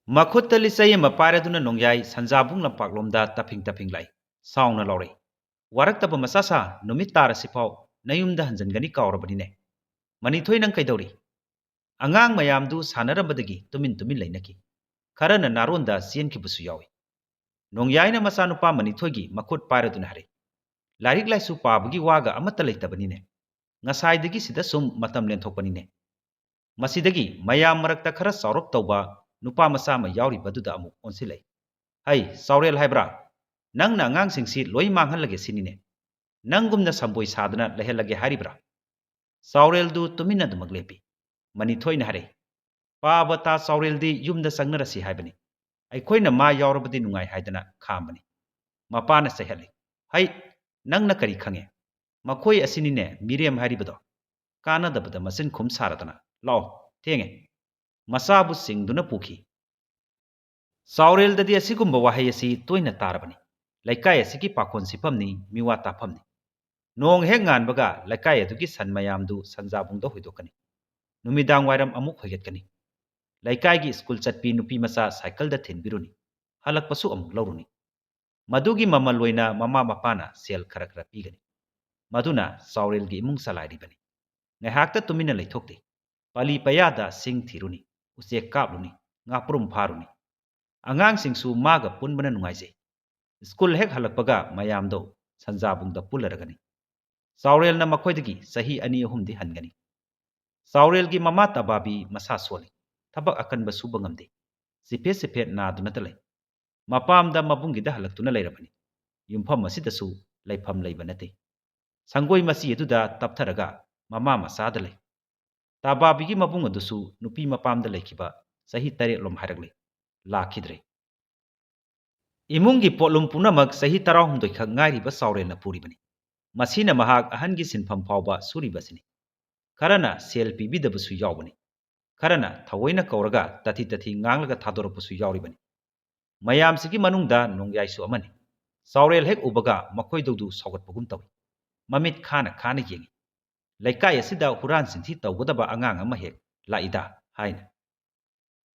ꯃꯈꯨꯠꯇ ꯂꯤꯆꯩ ꯑꯃ ꯄꯥꯏꯔꯗꯨꯅ ꯅꯣꯡꯌꯥꯏ ꯁꯟꯖꯥꯕꯨꯡ ꯂꯝꯄꯥꯛꯂꯣꯝꯗ ꯇꯞꯐꯤꯡ ꯇꯞꯐꯤꯡ ꯂꯥꯛꯏ ꯁꯥꯎꯅ ꯂꯥꯎꯔꯛꯏ ꯋꯥꯔꯛꯇꯕ ꯃꯆꯥ ꯁꯥ ꯅꯨꯃꯤꯠ ꯇꯥꯔꯁꯤꯐꯥꯎ ꯅꯌꯨꯝꯗ ꯍꯟꯖꯤꯟꯒꯅꯤ ꯀꯥꯎꯔꯕꯅꯤꯅꯦ ꯃꯅꯤꯊꯣꯏ ꯅꯪ ꯀꯩꯗꯧꯔꯤ ꯑꯉꯥꯡ ꯃꯌꯥꯝꯗꯨ ꯁꯥꯟꯅꯔꯝꯕꯗꯒꯤ ꯇꯨꯃꯤꯟ ꯇꯨꯃꯤꯟ ꯂꯩꯅꯈꯤ ꯈꯔꯅ ꯅꯥꯔꯣꯟꯗ ꯆꯦꯟꯈꯤꯕꯁꯨ ꯌꯥꯎꯏ ꯅꯣꯡꯌꯥꯏꯅ ꯃꯆꯥꯅꯨꯄꯥ ꯃꯅꯤꯊꯣꯏꯒꯤ ꯃꯈꯨꯠ ꯄꯥꯏꯔꯗꯨꯅ ꯍꯥꯏꯔꯛꯏ ꯂꯥꯏꯔꯤꯛ ꯂꯥꯏꯁꯨ ꯄꯥꯕꯒꯤ ꯋꯥꯒ ꯑꯃꯠꯇ ꯂꯩꯇꯕꯅꯤꯅꯦ ꯉꯁꯥꯏꯗꯒꯤ ꯁꯤꯗ ꯁꯨꯝ ꯃꯇꯝ ꯂꯦꯟꯊꯣꯛꯄꯅꯤꯅꯦ ꯃꯁꯤꯗꯒꯤ ꯃꯌꯥꯝ ꯃꯔꯛꯇ ꯈꯔ ꯆꯥꯎꯔꯞ ꯇꯧꯕ ꯅꯨꯄꯥ ꯃꯆꯥ ꯑꯃ ꯌꯥꯎꯔꯤꯕꯗꯨꯗ ꯑꯃꯨꯛ ꯑꯣꯟꯁꯤꯜꯂꯛꯏ ꯍꯩ ꯆꯥꯎꯔꯦꯜ ꯍꯥꯏꯕ꯭ꯔꯥ ꯅꯪꯅ ꯑꯉꯥꯡꯁꯤꯡꯁꯤ ꯂꯣꯏ ꯃꯥꯡꯍꯜꯂꯒꯦ ꯁꯤꯅꯤꯅꯦ ꯅꯪꯒꯨꯝꯅ ꯁꯝꯕꯣꯏ ꯁꯥꯗꯅ ꯂꯩꯍꯜꯂꯒꯦ ꯍꯥꯏꯔꯤꯕ꯭ꯔꯥ ꯆꯥꯎꯔꯦꯜꯗꯨ ꯇꯨꯃꯤꯟꯅ ꯑꯗꯨꯃꯛ ꯂꯦꯞꯄꯤ ꯃꯅꯤꯊꯣꯏꯅ ꯍꯥꯏꯔꯛꯏ ꯄꯥꯕ ꯇꯥ ꯆꯥꯎꯔꯦꯜꯗꯤ ꯌꯨꯝꯗ ꯆꯪꯅꯔꯁꯤ ꯍꯥꯏꯕꯅꯤ ꯑꯩꯈꯣꯏꯅ ꯃꯥ ꯌꯥꯎꯔꯕꯗꯤ ꯅꯨꯡꯉꯥꯏ ꯍꯥꯏꯗꯅ ꯈꯥꯝꯕꯅꯤ ꯃꯄꯥꯅ ꯆꯩꯍꯠꯂꯤ ꯍꯩ ꯅꯪꯅ ꯀꯔꯤ ꯈꯪꯉꯦ ꯃꯈꯣꯏ ꯑꯁꯤꯅꯤꯅꯦ ꯃꯤꯔꯦꯝ ꯍꯥꯏꯔꯤꯕꯗꯣ ꯀꯥꯟꯅꯗꯕꯗ ꯃꯆꯤꯟ ꯈꯨꯝ ꯁꯥꯔꯗꯅ ꯂꯥꯛꯑꯣ ꯊꯦꯡꯉꯦ ꯃꯆꯥꯕꯨ ꯆꯤꯡꯗꯨꯅ ꯄꯨꯈꯤ ꯆꯥꯎꯔꯦꯜꯗꯗꯤ ꯑꯁꯤꯒꯨꯝꯕ ꯋꯥꯍꯩ ꯑꯁꯤ ꯇꯣꯏꯅ ꯇꯥꯔꯕꯅꯤ ꯂꯩꯀꯥꯏ ꯑꯁꯤꯒꯤ ꯄꯥꯈꯣꯟ ꯁꯤꯐꯝꯅꯤ ꯃꯤꯋꯥ ꯇꯥꯐꯝꯅꯤ ꯅꯣꯡ ꯍꯦꯛ ꯉꯥꯟꯕꯒ ꯂꯩꯀꯥꯏ ꯑꯗꯨꯒꯤ ꯁꯟ ꯃꯌꯥꯝꯗꯨ ꯁꯟꯖꯥꯕꯨꯡꯗ ꯍꯣꯏꯗꯣꯛꯀꯅꯤ ꯅꯨꯃꯤꯗꯥꯡ ꯋꯥꯏꯔꯝ ꯑꯃꯨꯛ ꯍꯣꯏꯒꯠꯀꯅꯤ ꯂꯩꯀꯥꯏꯒꯤ ꯁ꯭ꯀꯨꯜ ꯆꯠꯄꯤ ꯅꯨꯄꯤ ꯃꯆꯥ ꯁꯥꯏꯀꯜꯗ ꯊꯤꯟꯕꯤꯔꯨꯅꯤ ꯍꯜꯂꯛꯄꯁꯨ ꯑꯃꯨꯛ ꯂꯧꯔꯨꯅꯤ ꯃꯗꯨꯒꯤ ꯃꯃꯜ ꯑꯣꯏꯅ ꯃꯃꯥ ꯃꯄꯥꯅ ꯁꯦꯜ ꯈꯔ ꯈꯔ ꯄꯤꯒꯅꯤ ꯃꯗꯨꯅ ꯆꯥꯎꯔꯦꯜꯒꯤ ꯏꯃꯨꯡ ꯆꯂꯥꯏꯔꯤꯕꯅꯤ ꯉꯥꯏꯍꯥꯛꯇ ꯇꯨꯃꯤꯟꯅ ꯂꯩꯊꯣꯛꯇꯦ ꯄꯥꯂꯤ ꯄꯌꯥꯗ ꯁꯤꯡ ꯊꯤꯔꯨꯅꯤ ꯎꯆꯦꯛ ꯀꯥꯞꯂꯨꯅꯤ ꯉꯥꯄ꯭ꯔꯨꯝ ꯐꯥꯔꯨꯅꯤ ꯑꯉꯥꯡꯁꯤꯡꯁꯨ ꯃꯥꯒ ꯄꯨꯟꯕꯅ ꯅꯨꯡꯉꯥꯏꯖꯩ ꯁ꯭ꯀꯨꯜ ꯍꯦꯛ ꯍꯜꯂꯛꯄꯒ ꯃꯌꯥꯝꯗꯣ ꯁꯟꯖꯥꯕꯨꯡꯗ ꯄꯨꯜꯂꯔꯒꯅꯤ ꯆꯥꯎꯔꯦꯜꯅ ꯃꯈꯣꯏꯗꯒꯤ ꯆꯍꯤ ꯑꯅꯤ ꯑꯍꯨꯝꯗꯤ ꯍꯟꯒꯅꯤ ꯆꯥꯎꯔꯦꯜꯒꯤ ꯃꯃꯥ ꯇꯕꯥꯕꯤ ꯃꯁꯥ ꯁꯣꯜꯂꯤ ꯊꯕꯛ ꯑꯀꯟꯕ ꯁꯨꯕ ꯉꯝꯗꯦ ꯆꯤꯐꯦꯠ ꯆꯤꯐꯦꯠ ꯅꯥꯗꯨꯅꯇ ꯂꯩ ꯃꯄꯥꯝꯗ ꯃꯕꯨꯡꯒꯤꯗ ꯍꯜꯂꯛꯇꯨꯅ ꯂꯩꯔꯕꯅꯤ ꯌꯨꯝꯐꯝ ꯑꯁꯤꯗꯁꯨ ꯂꯩꯐꯝ ꯂꯩꯕ ꯅꯠꯇꯦ ꯁꯪꯒꯣꯏ ꯃꯆꯤ ꯑꯗꯨꯗ ꯇꯞꯊꯔꯒ ꯃꯃꯥ ꯃꯆꯥꯗ ꯂꯩ ꯇꯕꯥꯕꯤꯒꯤ ꯃꯕꯨꯡ ꯑꯗꯨꯁꯨ ꯅꯨꯄꯤ ꯃꯄꯥꯝꯗ ꯂꯩꯈꯤꯕ ꯆꯍꯤ 8 ꯍꯥꯏꯔꯛꯂꯦ ꯂꯥꯛꯈꯤꯗ꯭ꯔꯦ ꯏꯃꯨꯡꯒꯤ ꯄꯣꯠꯂꯨꯝ ꯄꯨꯝꯅꯃꯛ ꯆꯍꯤ 18 ꯈꯛ ꯉꯥꯏꯔꯤꯕ ꯆꯥꯎꯔꯦꯜꯅ ꯄꯨꯔꯤꯕꯅꯤ ꯃꯁꯤꯅ ꯃꯍꯥꯛ ꯑꯍꯟꯒꯤ ꯁꯤꯟꯐꯝ ꯐꯥꯎꯕ ꯁꯨꯔꯤꯕꯁꯤꯅꯤ ꯈꯔꯅ ꯁꯦꯜ ꯄꯤꯕꯤꯗꯕꯁꯨ ꯌꯥꯎꯕꯅꯤ ꯈꯔꯅ ꯊꯑꯣꯏꯅ ꯀꯧꯔꯒ ꯇꯥꯊꯤ ꯇꯥꯊꯤ ꯉꯥꯡꯂꯒ ꯊꯥꯗꯣꯔꯛꯄꯁꯨ ꯌꯥꯎꯔꯤꯕꯅꯤ ꯃꯌꯥꯝꯁꯤꯒꯤ ꯃꯅꯨꯡꯗ ꯅꯣꯡꯌꯥꯏꯁꯨ ꯑꯃꯅꯤ ꯆꯥꯎꯔꯦꯜ ꯍꯦꯛ ꯎꯕꯒ ꯃꯈꯣꯏꯗꯧꯗꯨ ꯁꯥꯎꯒꯠꯄꯒꯨꯝ ꯇꯧꯏ ꯃꯃꯤꯠ ꯈꯥꯅ ꯈꯥꯅ ꯌꯦꯡꯏ ꯂꯩꯀꯥꯏ ꯑꯁꯤꯗ ꯍꯨꯔꯥꯟ ꯆꯤꯟꯊꯤ ꯇꯧꯒꯗꯕ ꯑꯉꯥꯡ ꯑꯃ ꯍꯦꯛ ꯂꯥꯛꯏꯗ ꯍꯥꯏꯅ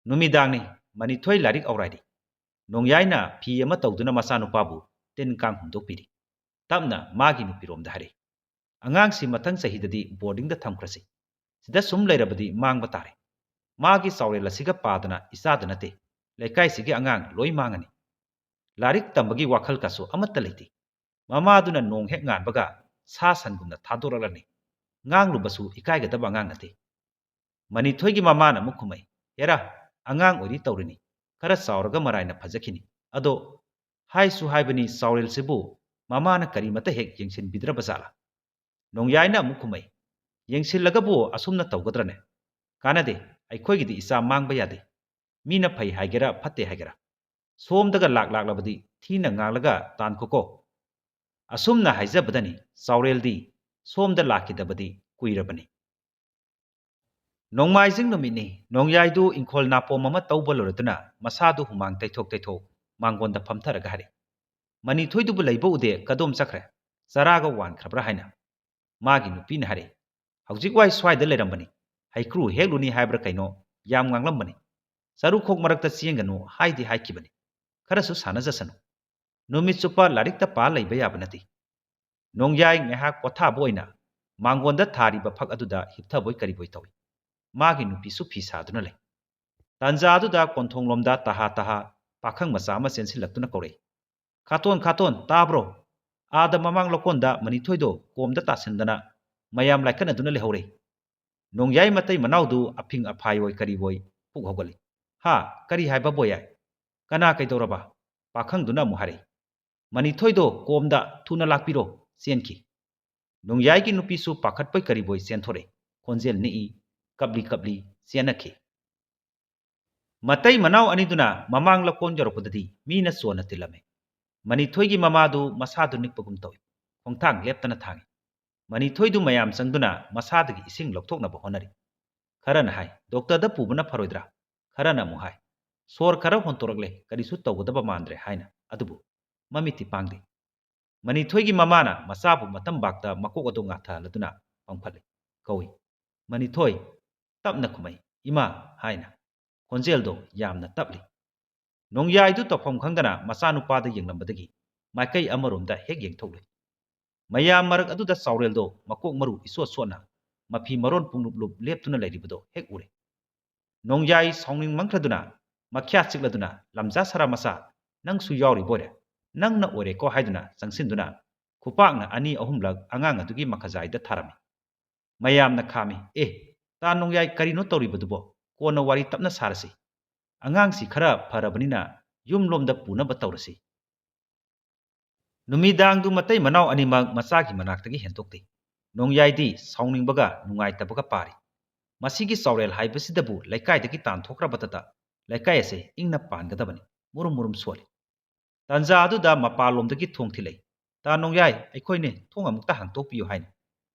ꯅꯨꯃꯤꯗꯥꯡꯅꯤ ꯃꯅꯤꯊꯣꯏ ꯂꯥꯏꯔꯤꯛ ꯑꯧꯔꯥꯏꯔꯤ ꯅꯣꯡꯌꯥꯏꯅ ꯐꯤ ꯑꯃ ꯇꯧꯗꯨꯅ ꯃꯆꯥꯅꯨꯄꯥꯕꯨ ꯇꯤꯟ ꯀꯥꯡ ꯍꯨꯝꯗꯣꯛꯄꯤꯔꯤ ꯇꯞꯅ ꯃꯥꯒꯤ ꯅꯨꯄꯤꯔꯣꯝꯗ ꯍꯥꯏꯔꯛꯏ ꯑꯉꯥꯡꯁꯤ ꯃꯊꯪ ꯆꯍꯤꯗꯗꯤ ꯕꯣꯔꯗꯤꯡꯗ ꯊꯝꯈ꯭ꯔꯁꯤ ꯁꯤꯗ ꯁꯨꯝ ꯂꯩꯔꯕꯗꯤ ꯃꯥꯡꯕ ꯇꯥꯔꯦ ꯃꯥꯒꯤ ꯆꯥꯎꯔꯦꯜ ꯑꯁꯤꯒ ꯄꯥꯗꯅ ꯏꯆꯥꯗ ꯅꯠꯇꯦ ꯂꯩꯀꯥꯏꯁꯤꯒꯤ ꯑꯉꯥꯡ ꯂꯣꯏ ꯃꯥꯡꯉꯅꯤ ꯂꯥꯏꯔꯤꯛ ꯇꯝꯕꯒꯤ ꯋꯥꯈꯜꯀꯁꯨ ꯑꯃꯠꯇ ꯂꯩꯇꯦ ꯃꯃꯥꯗꯨꯅ ꯅꯣꯡ ꯍꯦꯛ ꯉꯥꯟꯕꯒ ꯁꯥ ꯁꯟꯒꯨꯝꯅ ꯊꯥꯗꯣꯔꯛꯂꯅꯤ ꯉꯥꯡꯂꯨꯕꯁꯨ ꯏꯀꯥꯏꯒꯗꯕ ꯑꯉꯥꯡ ꯅꯠꯇꯦ ꯃꯅꯤꯊꯣꯏꯒꯤ ꯃꯃꯥꯅ ꯑꯃꯨꯛ ꯈꯨꯝꯃꯩ ꯍꯦꯔꯥ ꯑꯉꯥꯡ ꯑꯣꯏꯔꯤ ꯇꯧꯔꯤꯅꯤ ꯈꯔ ꯆꯥꯎꯔꯒ ꯃꯔꯥꯏꯅ ꯐꯖꯈꯤꯅꯤ ꯑꯗꯣ ꯍꯥꯏꯁꯨ ꯍꯥꯏꯕꯅꯤ ꯆꯥꯎꯔꯦꯜꯁꯤꯕꯨ ꯃꯃꯥꯅ ꯀꯔꯤꯃꯠꯇ ꯍꯦꯛ ꯌꯦꯡꯁꯤꯟꯕꯤꯗ꯭ꯔꯕ ꯖꯥꯠꯂꯥ ꯅꯣꯡꯌꯥꯏꯅ ꯑꯃꯨꯛ ꯈꯨꯝꯃꯩ ꯌꯦꯡꯁꯤꯜꯂꯒꯕꯨ ꯑꯁꯨꯝꯅ ꯇꯧꯒꯗ꯭ꯔꯅꯦ ꯀꯥꯟꯅꯗꯦ ꯑꯩꯈꯣꯏꯒꯤꯗꯤ ꯏꯆꯥ ꯃꯥꯡꯕ ꯌꯥꯗꯦ ꯃꯤꯅ ꯐꯩ ꯍꯥꯏꯒꯦꯔꯥ ꯐꯠꯇꯦ ꯍꯥꯏꯒꯦꯔꯥ ꯁꯣꯝꯗꯒ ꯂꯥꯛꯂꯕꯗꯤ ꯊꯤꯅ ꯉꯥꯡꯂꯒ ꯇꯥꯟꯈꯣꯀꯣ ꯑꯁꯨꯝꯅ ꯍꯥꯏꯖꯕꯗꯅꯤ ꯆꯥꯎꯔꯦꯜꯗꯤ ꯁꯣꯝꯗ ꯂꯥꯛꯈꯤꯗꯕꯗꯤ ꯀꯨꯏꯔꯕꯅꯤ ꯅꯣꯡꯃꯥꯏꯖꯤꯡ ꯅꯨꯃꯤꯠꯅꯤ ꯅꯣꯡꯌꯥꯏꯗꯨ ꯏꯪꯈꯣꯜ ꯅꯥꯄꯣꯝ ꯑꯃ ꯇꯧꯕ ꯂꯣꯏꯔꯗꯨꯅ ꯃꯁꯥꯗꯨ ꯍꯨꯃꯥꯡ ꯇꯩꯊꯣꯛ ꯇꯩꯊꯣꯛ ꯃꯥꯡꯒꯣꯟꯗ ꯐꯝꯊꯔꯒ ꯍꯥꯏꯔꯤ ꯃꯅꯤꯊꯣꯏꯗꯨꯕꯨ ꯂꯩꯕ ꯎꯗꯦ ꯀꯗꯣꯝ ꯆꯠꯈ꯭ꯔꯦ ꯆꯔꯥꯒ ꯋꯥꯟꯈ꯭ꯔꯕ꯭ꯔꯥ ꯍꯥꯏꯅ ꯃꯥꯒꯤ ꯅꯨꯄꯤꯅ ꯍꯥꯏꯔꯛꯏ ꯍꯧꯖꯤꯛ ꯋꯥꯏ ꯁ꯭ꯋꯥꯏꯗ ꯂꯩꯔꯝꯕꯅꯤ ꯍꯩꯀ꯭ꯔꯨ ꯍꯦꯛꯂꯨꯅꯤ ꯍꯥꯏꯕ꯭ꯔꯥ ꯀꯩꯅꯣ ꯌꯥꯝ ꯉꯥꯡꯂꯝꯕꯅꯤ ꯆꯔꯨꯈꯣꯛ ꯃꯔꯛꯇ ꯆꯦꯟꯒꯅꯨ ꯍꯥꯏꯗꯤ ꯍꯥꯏꯈꯤꯕꯅꯤ ꯈꯔꯁꯨ ꯁꯥꯟꯅꯖꯁꯅꯨ ꯅꯨꯃꯤꯠ ꯆꯨꯞꯄ ꯂꯥꯏꯔꯤꯛꯇ ꯄꯥ ꯂꯩꯕ ꯌꯥꯕ ꯅꯠꯇꯦ ꯅꯣꯡꯌꯥꯏ ꯉꯥꯏꯍꯥꯛ ꯄꯣꯊꯥꯕ ꯑꯣꯏꯅ ꯃꯥꯡꯒꯣꯟꯗ ꯊꯥꯔꯤꯕ ꯐꯛ ꯑꯗꯨꯗ ꯍꯤꯞꯊꯕꯣꯏ ꯀꯔꯤꯕꯣꯏ ꯇꯧꯏ ꯃꯥꯒꯤ ꯅꯨꯄꯤꯁꯨ ꯐꯤ ꯁꯥꯗꯨꯅ ꯂꯩ ꯇꯥꯟꯖꯥ ꯑꯗꯨꯗ ꯀꯣꯟꯊꯣꯡꯂꯣꯝꯗ ꯇꯍꯥ ꯇꯍꯥ ꯄꯥꯈꯪ ꯃꯆꯥ ꯑꯃ ꯆꯦꯟꯁꯤꯜꯂꯛꯇꯨꯅ ꯀꯧꯔꯛꯏ ꯈꯥꯇꯣꯟ ꯈꯥꯇꯣꯟ ꯇꯥꯕ꯭ꯔꯣ ꯑꯥꯗ ꯃꯃꯥꯡ ꯂꯧꯀꯣꯟꯗ ꯃꯅꯤꯊꯣꯏꯗꯣ ꯀꯣꯝꯗ ꯇꯥꯁꯤꯟꯗꯅ ꯃꯌꯥꯝ ꯂꯥꯏꯀꯠꯅꯗꯨꯅ ꯂꯩꯍꯧꯔꯦ ꯅꯣꯡꯌꯥꯏ ꯃꯇꯩ ꯃꯅꯥꯎꯗꯨ ꯑꯐꯤꯡ ꯑꯐꯥꯏꯑꯣꯏ ꯀꯔꯤꯕꯣꯏ ꯄꯨꯛ ꯍꯧꯒꯠꯂꯤ ꯍꯥ ꯀꯔꯤ ꯍꯥꯏꯕ ꯕꯣꯌꯥꯏ ꯀꯅꯥ ꯀꯩꯗꯧꯔꯕ ꯄꯥꯈꯪꯗꯨꯅ ꯑꯃꯨꯛ ꯍꯥꯏꯔꯛꯏ ꯃꯅꯤꯊꯣꯏꯗꯣ ꯀꯣꯝꯗ ꯊꯨꯅ ꯂꯥꯛꯄꯤꯔꯣ ꯆꯦꯟꯈꯤ ꯅꯣꯡꯌꯥꯏꯒꯤ ꯅꯨꯄꯤꯁꯨ ꯄꯥꯈꯠꯄꯣꯏ ꯀꯔꯤꯕꯣꯏ ꯆꯦꯟꯊꯣꯔꯛꯏ ꯈꯣꯟꯖꯦꯜ ꯅꯤꯛꯏ ꯀꯞꯂꯤ ꯀꯞꯂꯤ ꯆꯦꯟꯅꯈꯤ ꯃꯇꯩ ꯃꯅꯥꯎ ꯑꯅꯤꯗꯨꯅ ꯃꯃꯥꯡ ꯂꯧꯀꯣꯟ ꯌꯧꯔꯛꯄꯗꯗꯤ ꯃꯤꯅ ꯆꯣꯟꯅ ꯇꯤꯜꯂꯝꯃꯤ ꯃꯅꯤꯊꯣꯏꯒꯤ ꯃꯃꯥꯗꯨ ꯃꯁꯥꯗꯨ ꯅꯤꯛꯄꯒꯨꯝ ꯇꯧꯏ ꯈꯣꯡꯊꯥꯡ ꯂꯦꯞꯇꯅ ꯊꯥꯡꯏ ꯃꯅꯤꯊꯣꯏꯗꯨ ꯃꯌꯥꯝ ꯆꯪꯗꯨꯅ ꯃꯁꯥꯗꯒꯤ ꯏꯁꯤꯡ ꯂꯧꯊꯣꯛꯅꯕ ꯍꯣꯠꯅꯔꯤ ꯈꯔꯅ ꯍꯥꯏ ꯗꯣꯛꯇꯔꯗ ꯄꯨꯕꯅ ꯐꯔꯣꯏꯗ꯭ꯔꯥ ꯈꯔꯅ ꯑꯃꯨꯛ ꯍꯥꯏ ꯁꯣꯔ ꯈꯔ ꯍꯣꯟꯇꯣꯔꯛꯂꯦ ꯀꯔꯤꯁꯨ ꯇꯧꯒꯗꯕ ꯃꯥꯟꯗ꯭ꯔꯦ ꯍꯥꯏꯅ ꯑꯗꯨꯕꯨ ꯃꯃꯤꯠꯇꯤ ꯄꯥꯡꯗꯦ ꯃꯅꯤꯊꯣꯏꯒꯤ ꯃꯃꯥꯅ ꯃꯆꯥꯕꯨ ꯃꯇꯝꯕꯥꯛꯇ ꯃꯀꯣꯛ ꯑꯗꯨ ꯉꯥꯊꯍꯜꯂꯗꯨꯅ ꯄꯥꯡꯈꯠꯂꯤ ꯀꯧꯏ ꯃꯅꯤꯊꯣꯏ ꯇꯞꯅ ꯈꯨꯝꯃꯩ ꯏꯃꯥ ꯍꯥꯏꯅ ꯈꯣꯟꯖꯦꯜꯗꯣ ꯌꯥꯝꯅ ꯇꯞꯂꯤ ꯅꯣꯡꯌꯥꯏꯗꯨ ꯇꯧꯐꯝ ꯈꯪꯗꯅ ꯃꯆꯥꯅꯨꯄꯥꯗ ꯌꯦꯡꯂꯝꯕꯗꯒꯤ ꯃꯥꯏꯀꯩ ꯑꯃꯔꯣꯝꯗ ꯍꯦꯛ ꯌꯦꯡꯊꯣꯛꯂꯨꯏ꯫ ꯃꯌꯥꯝ ꯃꯔꯛ ꯑꯗꯨꯗ ꯆꯥꯎꯔꯦꯜꯗꯣ ꯃꯀꯣꯛ ꯃꯔꯨ ꯏꯁꯣꯠ ꯁꯣꯠꯅ ꯃꯐꯤ ꯃꯔꯣꯟ ꯄꯨꯡꯂꯨꯞ ꯂꯦꯞꯇꯨꯅ ꯂꯩꯔꯤꯕꯗꯣ ꯍꯦꯛ ꯎꯔꯦ꯫ ꯅꯣꯡꯌꯥꯏ ꯁꯥꯎꯅꯤꯡꯃꯟꯈ꯭ꯔꯗꯨꯅ ꯃꯈ꯭ꯌꯥ ꯆꯤꯛꯂꯗꯨꯅ "ꯂꯝꯖꯥ ꯁꯔꯥ ꯃꯆꯥ, ꯅꯪꯁꯨ ꯌꯥꯎꯔꯤꯕꯣꯏꯔꯦ? ꯅꯪꯅ ꯑꯣꯏꯔꯦꯀꯣ" ꯍꯥꯏꯗꯨꯅ ꯆꯪꯁꯤꯟꯗꯨꯅ ꯈꯨꯄꯥꯛꯅ ꯑꯅꯤ ꯑꯍꯨꯝꯂꯛ ꯑꯉꯥꯡ ꯑꯗꯨꯒꯤ ꯃꯈꯖꯥꯏꯗ ꯊꯥꯔꯝꯃꯤ꯫ ꯃꯌꯥꯝꯅ ꯈꯥꯝꯃꯤ, "ꯑꯦ, ꯇꯥ ꯅꯣꯡꯌꯥꯏ ꯀꯔꯤꯅꯣ ꯇꯧꯔꯤꯕꯗꯨꯕꯣ? ꯀꯣꯟꯅ ꯋꯥꯔꯤ ꯇꯞꯅ ꯁꯥꯔꯁꯤ꯫ ꯑꯉꯥꯡꯁꯤ ꯈꯔ ꯐꯔꯕꯅꯤꯅ ꯌꯨꯝꯂꯣꯝꯗ ꯄꯨꯅꯕ ꯇꯧꯔꯁꯤ"꯫ ꯅꯨꯃꯤꯗꯥꯡꯗꯨ ꯃꯇꯩ ꯃꯅꯥꯎ ꯑꯅꯤꯃꯛ ꯃꯆꯥꯒꯤ ꯃꯅꯥꯛꯇꯒꯤ ꯍꯦꯟꯇꯣꯛꯇꯦ꯫ ꯅꯣꯡꯌꯥꯏꯗꯤ ꯁꯥꯎꯅꯤꯡꯕꯒ ꯅꯨꯡꯉꯥꯏꯇꯕꯒ ꯄꯥꯔꯤ꯫ ꯃꯁꯤꯒꯤ ꯆꯥꯎꯔꯦꯜ ꯍꯥꯏꯕꯁꯤꯗꯕꯨ ꯂꯩꯀꯥꯏꯗꯒꯤ ꯇꯥꯟꯊꯣꯛꯈ꯭ꯔꯕꯗꯇ ꯂꯩꯀꯥꯏ ꯑꯁꯦ ꯏꯪꯅ ꯄꯥꯟꯒꯗꯕꯅꯤ꯫ ꯃꯨꯔꯨꯝ ꯃꯨꯔꯨꯝ ꯁꯣꯜꯂꯤ꯫ ꯇꯥꯟꯖꯥ ꯑꯗꯨꯗ ꯃꯄꯥꯟꯂꯣꯝꯗꯒꯤ ꯊꯣꯡ ꯊꯤꯜꯂꯛꯏ꯫ "ꯇꯥ ꯅꯣꯡꯌꯥꯏ, ꯑꯩꯈꯣꯏꯅꯦ, ꯊꯣꯡ ꯑꯃꯨꯛꯇ ꯍꯥꯡꯇꯣꯛꯄꯤꯌꯨ" ꯍꯥꯏꯅ꯫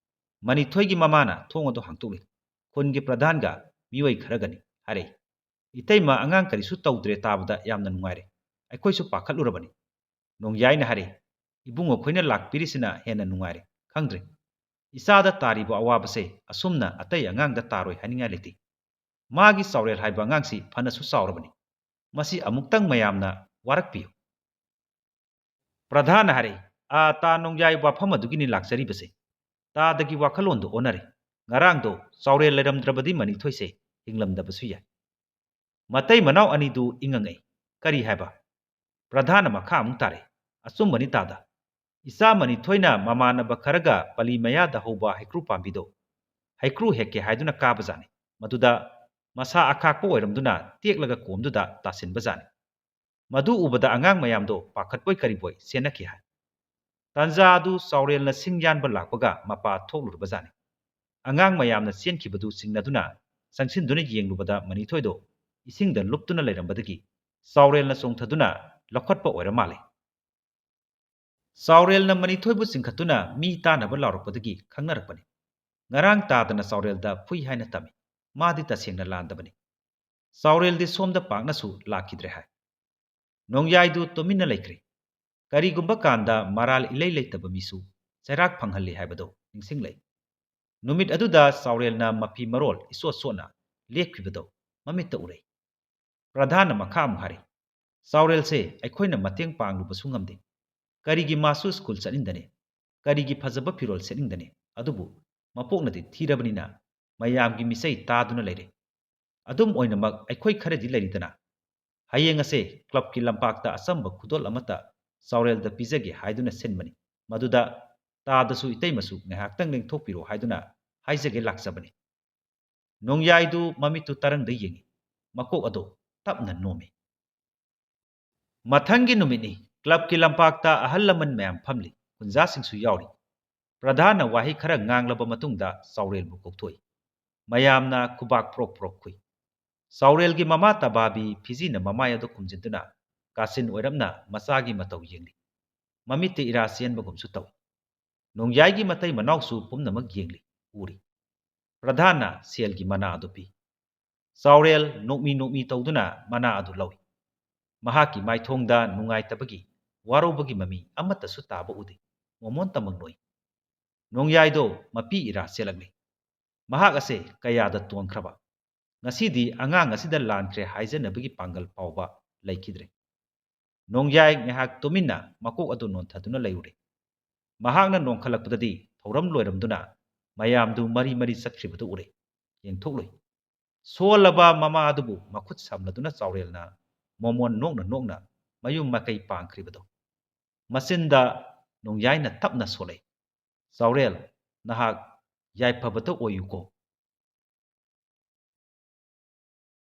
ꯃꯅꯤꯊꯣꯏꯒꯤ ꯃꯃꯥꯅ ꯊꯣꯡ ꯑꯗꯨ ꯍꯥꯡꯇꯣꯛꯂꯤ꯫ "ꯈꯨꯟꯒꯤ ꯄ꯭ꯔꯙꯥꯟꯒ ꯃꯤꯑꯣꯏ ꯈꯔꯒꯅꯤ" ꯍꯥꯏꯔꯛꯏ꯫ "ꯏꯇꯩꯃ, ꯑꯉꯥꯡ ꯀꯔꯤꯁꯨ ꯇꯧꯗ꯭ꯔꯦ ꯇꯥꯕꯗ ꯌꯥꯝꯅ ꯅꯨꯡꯉꯥꯏꯔꯦ꯫ ꯑꯩꯈꯣꯏꯁꯨ ꯄꯥꯈꯠꯂꯨꯔꯕꯅꯤ"꯫ ꯅꯣꯡꯌꯥꯏꯅ ꯍꯥꯏꯔꯛꯏ꯫ "ꯏꯕꯨꯡꯉꯣ ꯈꯣꯏꯅ ꯂꯥꯛꯄꯤꯔꯤꯁꯤꯅ ꯍꯦꯟꯅ ꯅꯨꯡꯉꯥꯏꯔꯦ꯫ ꯈꯪꯗ꯭ꯔꯦ, ꯏꯆꯥꯗ ꯇꯥꯔꯤꯕ ꯑꯋꯥꯕꯁꯦ ꯑꯁꯨꯝꯅ ꯑꯇꯩ ꯑꯉꯥꯡꯗ ꯇꯥꯔꯣꯏ ꯍꯥꯏꯅꯤꯡꯉꯥꯏ ꯂꯩꯇꯦ꯫ ꯃꯥꯒꯤ ꯆꯥꯎꯔꯦꯜ ꯍꯥꯏꯕ ꯑꯉꯥꯡꯁꯤ ꯐꯅꯁꯨ ꯆꯥꯎꯔꯕꯅꯤ꯫ ꯃꯁꯤ ꯑꯃꯨꯛꯇꯪ ꯃꯌꯥꯝꯅ ꯋꯥꯔꯛꯄꯤꯌꯨ"꯫ ꯄ꯭ꯔꯙꯥꯟꯅ ꯍꯥꯏꯔꯛꯏ꯫ "ꯇꯥ ꯅꯣꯡꯌꯥꯏ, ꯋꯥꯐꯝ ꯑꯗꯨꯒꯤꯅꯤ ꯂꯥꯛꯆꯔꯤꯕꯁꯦ꯫ ꯇꯥꯗꯒꯤ ꯋꯥꯈꯜꯂꯣꯟꯗꯨ ꯑꯣꯟꯅꯔꯦ꯫ ꯉꯔꯥꯡꯗꯣ ꯆꯥꯎꯔꯦꯜ ꯂꯩꯔꯝꯗ꯭ꯔꯕꯗꯤ ꯃꯅꯤꯊꯣꯏꯁꯦ ꯍꯤꯡꯂꯝꯗꯕꯁꯨ ꯌꯥꯏ"꯫ ꯃꯇꯩ ꯃꯅꯥꯎ ꯑꯅꯤꯗꯨ ꯏꯉꯛꯉꯛꯏ꯫ "ꯀꯔꯤ ꯍꯥꯏꯕ"꯫ ꯄ꯭ꯔꯙꯥꯟꯅ ꯃꯈꯥ ꯑꯃꯨꯛ ꯇꯥꯔꯛꯏ꯫ "ꯑꯆꯨꯝꯕꯅꯤ ꯇꯥꯗ꯫ ꯏꯆꯥ ꯃꯅꯤꯊꯣꯏꯅ ꯃꯃꯥꯟꯅꯕ ꯈꯔꯒ ꯄꯂꯤ ꯃꯌꯥꯗ ꯍꯧꯕ ꯍꯩꯀ꯭ꯔꯨ ꯄꯥꯝꯕꯤꯗꯣ ꯍꯩꯀ꯭ꯔꯨ ꯍꯦꯛꯀꯦ ꯍꯥꯏꯗꯨꯅ ꯀꯥꯕꯖꯥꯠꯅꯤ꯫ ꯃꯗꯨꯗ ꯃꯁꯥ ꯑꯈꯥꯛꯄ ꯑꯣꯏꯔꯝꯗꯨꯅ ꯇꯦꯛꯂꯒ ꯀꯣꯝꯗꯨꯗ ꯇꯥꯁꯤꯟꯕꯖꯥꯠꯅꯤ꯫ ꯃꯗꯨ ꯎꯕꯗ ꯑꯉꯥꯡ ꯃꯌꯥꯝꯗꯣ ꯄꯥꯈꯠꯄꯣꯏ ꯀꯔꯤꯕꯣꯏ ꯆꯦꯟꯅꯈꯤ ꯍꯥꯏ꯫ ꯇꯥꯟꯖꯥ ꯑꯗꯨ ꯆꯥꯎꯔꯦꯜꯅ ꯁꯤꯡ ꯌꯥꯟꯕ ꯂꯥꯛꯄꯒ ꯃꯄꯥ ꯊꯣꯛꯂꯨꯔꯕꯖꯥꯠꯅꯤ꯫ ꯑꯉꯥꯡ ꯃꯌꯥꯝꯅ ꯆꯦꯟꯈꯤꯕꯗꯨ ꯆꯤꯡꯅꯗꯨꯅ ꯆꯪꯁꯤꯟꯗꯨꯅ ꯌꯦꯡꯂꯨꯕꯗ ꯃꯅꯤꯊꯣꯏꯗꯣ ꯏꯁꯤꯡꯗ ꯂꯨꯞꯇꯨꯅ ꯂꯩꯔꯝꯕꯗꯒꯤ ꯆꯥꯎꯔꯦꯜꯅ ꯆꯣꯡꯊꯗꯨꯅ ꯂꯧꯈꯠꯄ ꯑꯣꯏꯔ ꯃꯥꯜꯂꯦ꯫ ꯆꯥꯎꯔꯦꯜꯅ ꯃꯅꯤꯊꯣꯏꯕꯨ ꯆꯤꯡꯈꯠꯇꯨꯅ ꯃꯤ ꯇꯥꯅꯕ ꯂꯥꯎꯔꯛꯄꯗꯒꯤ ꯈꯪꯅꯔꯛꯄꯅꯤ꯫ ꯉꯔꯥꯡ ꯇꯥꯗꯅ ꯆꯥꯎꯔꯦꯜꯗ ꯐꯨꯏ ꯍꯥꯏꯅ ꯇꯝꯃꯤ꯫ ꯃꯥꯗꯤ ꯇꯁꯦꯡꯅ ꯂꯥꯟꯗꯕꯅꯤ꯫ ꯆꯥꯎꯔꯦꯜꯗꯤ ꯁꯣꯝꯗ ꯄꯥꯛꯅꯁꯨ ꯂꯥꯛꯈꯤꯗ꯭ꯔꯦ ꯍꯥꯏ꯫ ꯅꯣꯡꯌꯥꯏꯗꯨ ꯇꯨꯃꯤꯟꯅ ꯂꯩꯈ꯭ꯔꯦ꯫ ꯀꯔꯤꯒꯨꯝꯕ ꯀꯥꯟꯗ ꯃꯔꯥꯜ ꯏꯂꯩ ꯂꯩꯇꯕ ꯃꯤꯁꯨ ꯆꯩꯔꯥꯛ ꯐꯪꯍꯜꯂꯤ ꯍꯥꯏꯕꯗꯣ ꯅꯤꯡꯁꯤꯡꯂꯛꯏ꯫ ꯅꯨꯃꯤꯠ ꯑꯗꯨꯗ ꯆꯥꯎꯔꯦꯜꯅ ꯃꯐꯤ ꯃꯔꯣꯜ ꯏꯁꯣꯠ ꯁꯣꯠꯅ ꯂꯦꯞꯈꯤꯕꯗꯣ ꯃꯃꯤꯠꯇ ꯎꯔꯛꯏ꯫ ꯄ꯭ꯔꯙꯥꯟꯅ ꯃꯈꯥ ꯑꯃꯨꯛ ꯍꯥꯏꯔꯤ꯫ "ꯆꯥꯎꯔꯦꯜꯁꯦ ꯑꯩꯈꯣꯏꯅ ꯃꯇꯦꯡ ꯄꯥꯡꯂꯨꯕꯁꯨ ꯉꯝꯗꯦ꯫ ꯀꯔꯤꯒꯤ ꯃꯥꯁꯨ ꯁ꯭ꯀꯨꯜ ꯆꯠꯅꯤꯡꯗꯅꯤ? ꯀꯔꯤꯒꯤ ꯐꯖꯕ ꯐꯤꯔꯣꯜ ꯁꯦꯠꯅꯤꯡꯗꯅꯤ? ꯑꯗꯨꯕꯨ ꯃꯄꯣꯛꯅꯗꯤ ꯊꯤꯔꯕꯅꯤꯅ ꯃꯌꯥꯝꯒꯤ ꯃꯤꯆꯩ ꯇꯥꯗꯨꯅ ꯂꯩꯔꯦ꯫ ꯑꯗꯨꯝ ꯑꯣꯏꯅꯃꯛ ꯑꯩꯈꯣꯏ ꯈꯔꯗꯤ ꯂꯩꯔꯤꯗꯅ꯫ ꯍꯌꯦꯡ ꯑꯁꯦ ꯀ꯭ꯂꯕꯀꯤ ꯂꯝꯄꯥꯛꯇ ꯑꯆꯝꯕ ꯈꯨꯗꯣꯜ ꯑꯃꯠꯇ ꯆꯥꯎꯔꯦꯜꯗ ꯄꯤꯖꯒꯦ ꯍꯥꯏꯗꯨꯅ ꯁꯤꯟꯕꯅꯤ꯫ ꯃꯗꯨꯗ ꯇꯥꯗꯁꯨ ꯏꯇꯩꯃꯁꯨ ꯉꯥꯏꯍꯥꯛꯇꯪ ꯂꯦꯡꯊꯣꯛꯄꯤꯔꯣ ꯍꯥꯏꯗꯨꯅ ꯍꯥꯏꯖꯒꯦ ꯂꯥꯛꯆꯕꯅꯤ"꯫ ꯅꯣꯡꯌꯥꯏꯗꯨ ꯃꯃꯤꯠꯇꯨ ꯇꯔꯪꯗ ꯌꯦꯡꯉꯤ꯫ ꯃꯀꯣꯛ ꯑꯗꯣ ꯇꯞꯅ ꯅꯣꯝꯃꯤ꯫ ꯃꯊꯪꯒꯤ ꯅꯨꯃꯤꯠꯅꯤ꯫ ꯀ꯭ꯂꯕꯀꯤ ꯂꯝꯄꯥꯛꯇ ꯑꯍꯜ ꯂꯃꯟ ꯃꯌꯥꯝ ꯐꯝꯂꯤ꯫ ꯈꯨꯟꯖꯥꯁꯤꯡꯁꯨ ꯌꯥꯎꯔꯤ꯫ ꯄ꯭ꯔꯙꯥꯟꯅ ꯋꯥꯍꯩ ꯈꯔ ꯉꯥꯡꯂꯕ ꯃꯇꯨꯡꯗ ꯆꯥꯎꯔꯦꯜꯕꯨ ꯀꯧꯊꯣꯛꯏ꯫ ꯃꯌꯥꯝꯅ ꯈꯨꯕꯥꯛ ꯄ꯭ꯔꯣꯛ ꯄ꯭ꯔꯣꯛ ꯈꯨꯏ꯫ ꯆꯥꯎꯔꯦꯜꯒꯤ ꯃꯃꯥ ꯇꯕꯥꯕꯤ ꯐꯤꯖꯤꯅ ꯃꯃꯥꯏ ꯑꯗꯨ ꯈꯨꯝꯖꯤꯟꯗꯨꯅ ꯀꯥꯆꯤꯟ ꯑꯣꯏꯔꯞꯅ ꯃꯆꯥꯒꯤ ꯃꯇꯧ ꯌꯦꯡꯂꯤ꯫ ꯃꯃꯤꯠꯇ ꯏꯔꯥ ꯆꯦꯟꯕꯒꯨꯝꯁꯨ ꯇꯧꯏ꯫ ꯅꯣꯡꯌꯥꯏꯒꯤ ꯃꯇꯩ ꯃꯅꯥꯎꯁꯨ ꯄꯨꯝꯅꯃꯛ ꯌꯦꯡꯂꯤ, ꯎꯔꯤ꯫ ꯄ꯭ꯔꯙꯥꯟꯅ ꯁꯦꯜꯒꯤ ꯃꯅꯥ ꯑꯗꯨ ꯄꯤ꯫ ꯆꯥꯎꯔꯦꯜ ꯅꯣꯛꯃꯤ ꯅꯣꯛꯃꯤ ꯇꯧꯗꯨꯅ ꯃꯅꯥ ꯑꯗꯨ ꯂꯧꯏ꯫ ꯃꯍꯥꯛꯀꯤ ꯃꯥꯏꯊꯣꯡꯗ ꯅꯨꯡꯉꯥꯏꯇꯕꯒꯤ, ꯋꯥꯔꯧꯕꯒꯤ ꯃꯃꯤ ꯑꯃꯠꯇꯁꯨ ꯇꯥꯕ ꯎꯗꯦ꯫ ꯃꯣꯃꯣꯟꯇꯃꯛ ꯅꯣꯛꯏ꯫ ꯅꯣꯡꯌꯥꯏꯗꯣ ꯃꯄꯤ ꯏꯔꯥ ꯆꯦꯜꯂꯛꯂꯤ꯫ ꯃꯍꯥꯛ ꯑꯁꯦ ꯀꯌꯥꯗ ꯇꯣꯟꯈ꯭ꯔꯕ! ꯉꯁꯤꯗꯤ ꯑꯉꯥꯡ ꯑꯁꯤꯗ ꯂꯥꯟꯈ꯭ꯔꯦ ꯍꯥꯏꯖꯅꯕꯒꯤ ꯄꯥꯡꯒꯜ ꯐꯥꯎꯕ ꯂꯩꯈꯤꯗ꯭ꯔꯦ꯫ ꯅꯣꯡꯌꯥꯏ ꯉꯥꯏꯍꯥꯛ ꯇꯨꯃꯤꯟꯅ ꯃꯀꯣꯛ ꯑꯗꯨ ꯅꯣꯟꯊꯗꯨꯅ ꯂꯩꯔꯨꯔꯦ꯫ ꯃꯍꯥꯛꯅ ꯅꯣꯡꯈꯠꯂꯛꯄꯗꯗꯤ ꯊꯧꯔꯝ ꯂꯣꯏꯔꯝꯗꯨꯅ ꯃꯌꯥꯝꯗꯨ ꯃꯔꯤ ꯃꯔꯤ ꯆꯠꯈ꯭ꯔꯤꯕꯗꯨ ꯎꯔꯦ꯫ ꯌꯦꯡꯊꯣꯛꯂꯨꯏ꯫ ꯁꯣꯜꯂꯕ ꯃꯃꯥ ꯑꯗꯨꯕꯨ ꯃꯈꯨꯠ ꯁꯝꯂꯗꯨꯅ ꯆꯥꯎꯔꯦꯜꯅ ꯃꯣꯃꯣꯟ ꯅꯣꯛꯅ ꯅꯣꯛꯅ ꯃꯌꯨꯝ ꯃꯀꯩ ꯄꯥꯡꯈ꯭ꯔꯤꯕꯗꯣ꯫ ꯃꯆꯤꯟꯗ ꯅꯣꯡꯌꯥꯏꯅ ꯇꯞꯅ ꯁꯣꯜꯂꯛꯏ꯫ "ꯆꯥꯎꯔꯦꯜ, ꯅꯍꯥꯛ ꯌꯥꯏꯐꯕꯇ ꯑꯣꯏꯌꯨꯀꯣ"꯫